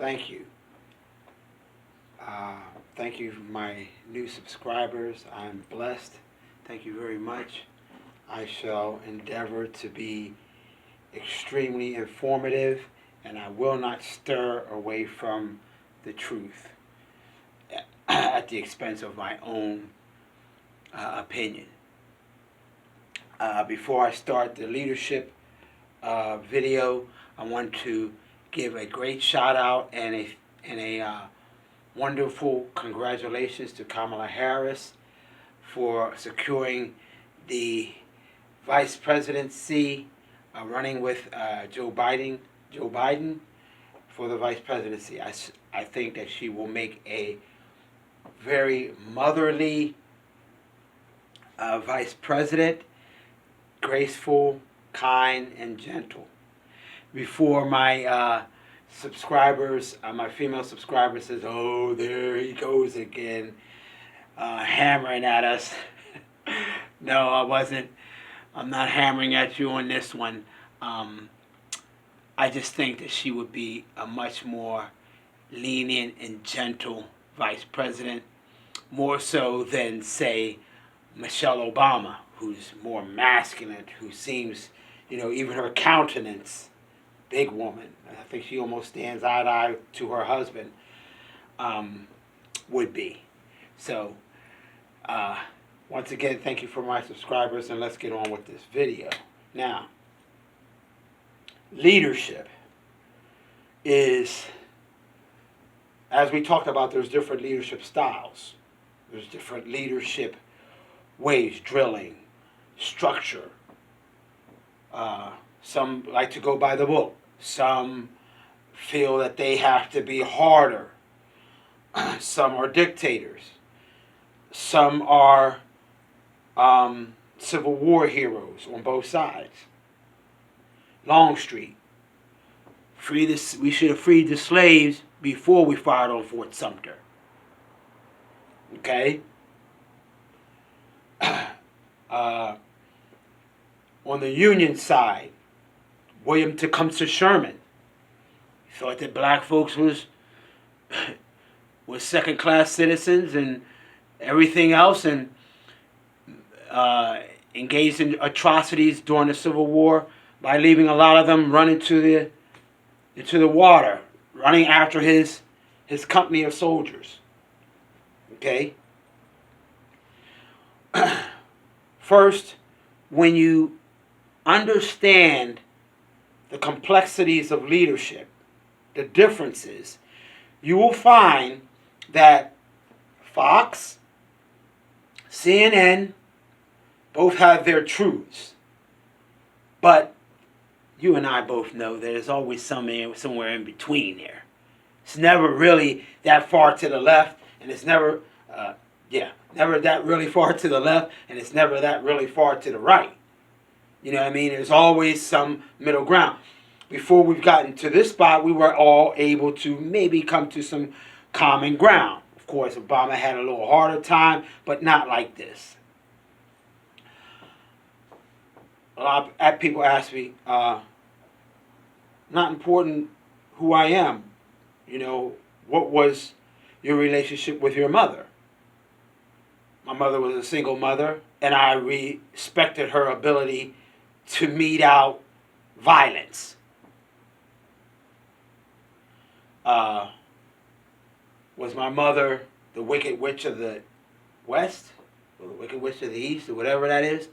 Thank you. Thank you, my new subscribers. I'm blessed. Thank you very much. I shall endeavor to be extremely informative, and I will not stir away from the truth at the expense of my own opinion. Before I start the leadership video, I want to give a great shout out and a wonderful congratulations to Kamala Harris for securing the vice presidency, running with Joe Biden for the vice presidency. I think that she will make a very motherly vice president, graceful, kind, and gentle. Before my subscribers, my female subscriber says, "Oh, there he goes again, hammering at us." No, I wasn't. I'm not hammering at you on this one. I just think that she would be a much more lenient and gentle vice president, more so than, say, Michelle Obama, who's more masculine, who seems, even her countenance, big woman. I think she almost stands eye to eye to her husband, would be. So, once again, thank you for my subscribers, and let's get on with this video. Now, leadership is, as we talked about, there's different leadership styles. There's different leadership ways, drilling, structure. Some like to go by the book. Some feel that they have to be harder. Some are dictators. Some are Civil War heroes on both sides. Longstreet. We should have freed the slaves before we fired on Fort Sumter. Okay? On the Union side, William Tecumseh Sherman thought that black folks was second-class citizens and everything else, and engaged in atrocities during the Civil War by leaving a lot of them run into the water, running after his company of soldiers. Okay? First, when you understand the complexities of leadership, the differences, you will find that Fox, CNN, both have their truths. But you and I both know that there's always somewhere in between there. It's never really that far to the left, and it's never that really far to the left, and it's never that really far to the right. You know what I mean? There's always some middle ground. Before we've gotten to this spot, we were all able to maybe come to some common ground. Of course, Obama had a little harder time, but not like this. A lot of people ask me, not important who I am. What was your relationship with your mother? My mother was a single mother, and I respected her ability to mete out violence. Was my mother the Wicked Witch of the West, or the Wicked Witch of the East, or whatever that is?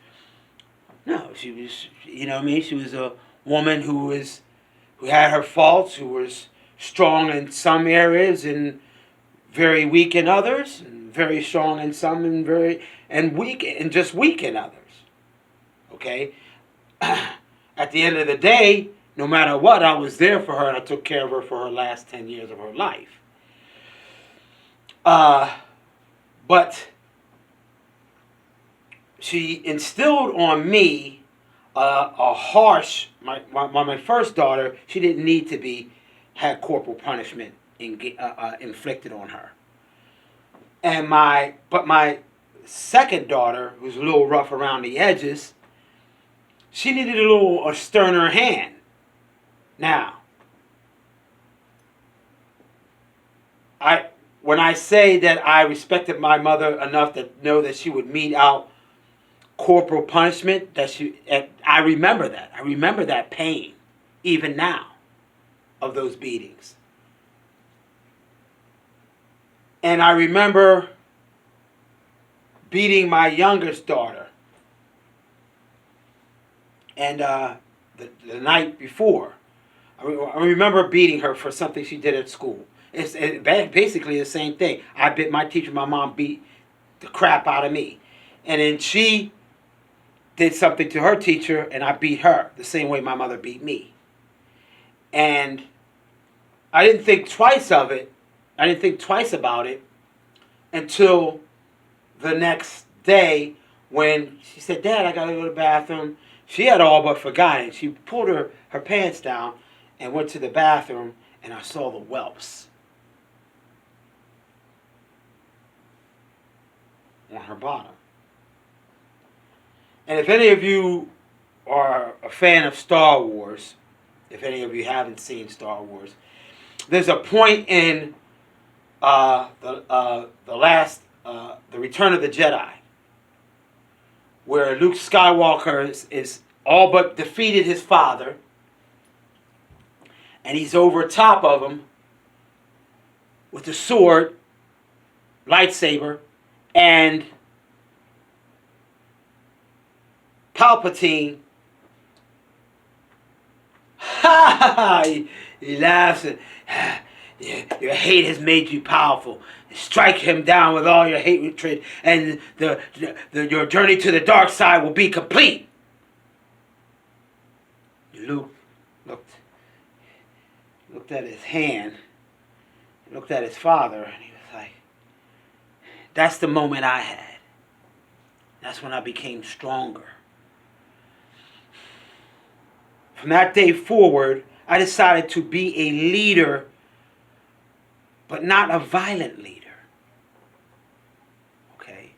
No, she was, she was a woman who had her faults, who was strong in some areas and very weak in others, and very strong in some and weak in others. Okay? At the end of the day, no matter what, I was there for her, and I took care of her for her last 10 years of her life. But she instilled on me a harsh. My first daughter, she didn't need to had corporal punishment inflicted on her. But my second daughter, who's a little rough around the edges, she needed a sterner hand. Now, I when I say that I respected my mother enough to know that she would mete out corporal punishment, I remember that. I remember that pain, even now, of those beatings. And I remember beating my youngest daughter. And the night before, I remember beating her for something she did at school. It's basically the same thing. I bit my teacher. My mom beat the crap out of me. And then she did something to her teacher, and I beat her the same way my mother beat me. And I didn't think twice of it. I didn't think twice about it until the next day when she said, "Dad, I got to go to the bathroom." She had all but forgotten. She pulled her pants down and went to the bathroom, and I saw the whelps on her bottom. And if any of you are a fan of Star Wars, if any of you haven't seen Star Wars, there's a point in the Return of the Jedi where Luke Skywalker is all but defeated his father, and he's over top of him with a sword, lightsaber, and Palpatine, he laughs and, your hate has made you powerful. Strike him down with all your hatred, and your journey to the dark side will be complete. Luke looked at his hand, looked at his father, and he was like, that's the moment I had. That's when I became stronger. From that day forward, I decided to be a leader, but not a violent leader. Okay?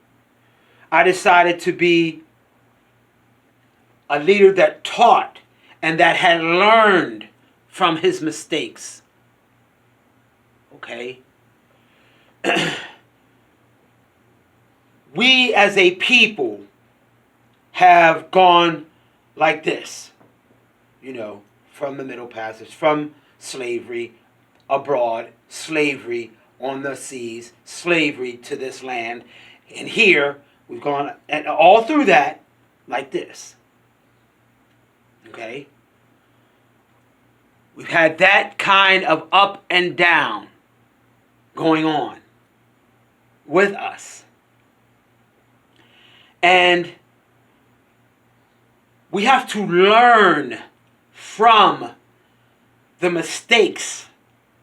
I decided to be a leader that taught and that had learned from his mistakes. Okay? We as a people have gone like this. You know, from the Middle Passage, from slavery abroad, slavery on the seas, slavery to this land. And here, we've gone and all through that like this. Okay? We've had that kind of up and down going on with us. And we have to learn from the mistakes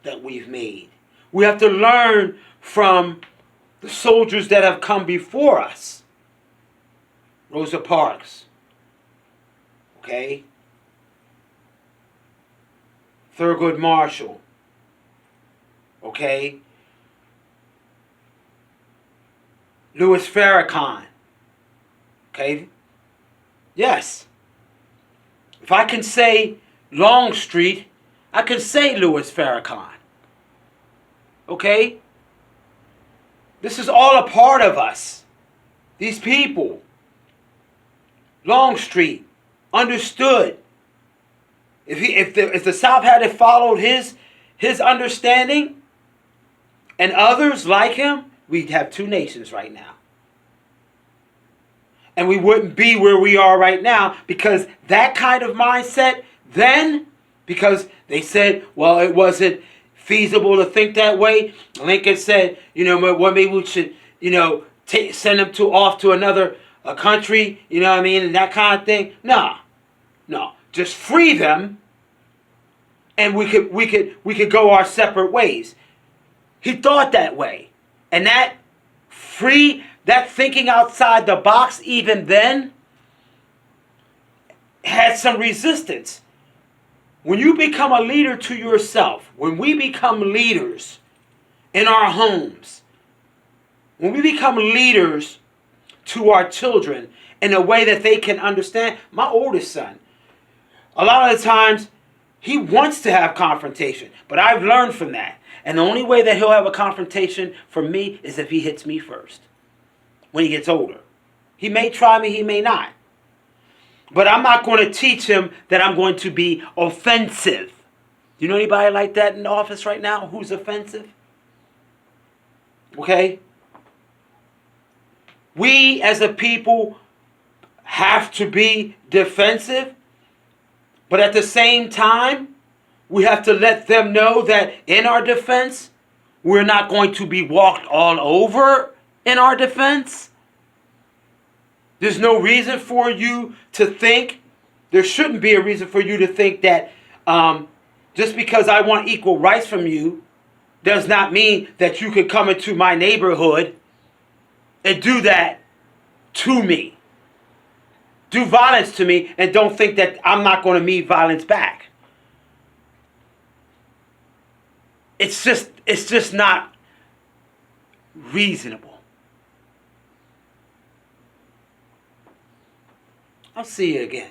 that we've made. We have to learn from the soldiers that have come before us. Rosa Parks. Okay? Thurgood Marshall. Okay? Louis Farrakhan. Okay? Yes. If I can say Longstreet, I can say Louis Farrakhan. Okay? This is all a part of us. These people. Longstreet understood. If the South had followed his understanding and others like him, we'd have two nations right now. And we wouldn't be where we are right now because that kind of mindset then, because they said, well, it wasn't feasible to think that way. Lincoln said, well, maybe we should, send them off to another country, you know what I mean, and that kind of thing. No. Just free them, and we could go our separate ways. He thought that way, and that thinking outside the box even then had some resistance. When you become a leader to yourself, when we become leaders in our homes, when we become leaders to our children in a way that they can understand. My oldest son, a lot of the times He wants to have confrontation, but I've learned from that. And the only way that he'll have a confrontation from me is if he hits me first when he gets older. He may try me, he may not. But I'm not going to teach him that I'm going to be offensive. Do you know anybody like that in the office right now who's offensive? Okay? We as a people have to be defensive, but at the same time, we have to let them know that in our defense, we're not going to be walked all over in our defense. There's no reason for you to think, there shouldn't be a reason for you to think that just because I want equal rights from you does not mean that you could come into my neighborhood and do that to me. Do violence to me and don't think that I'm not going to meet violence back. It's just not reasonable. I'll see you again.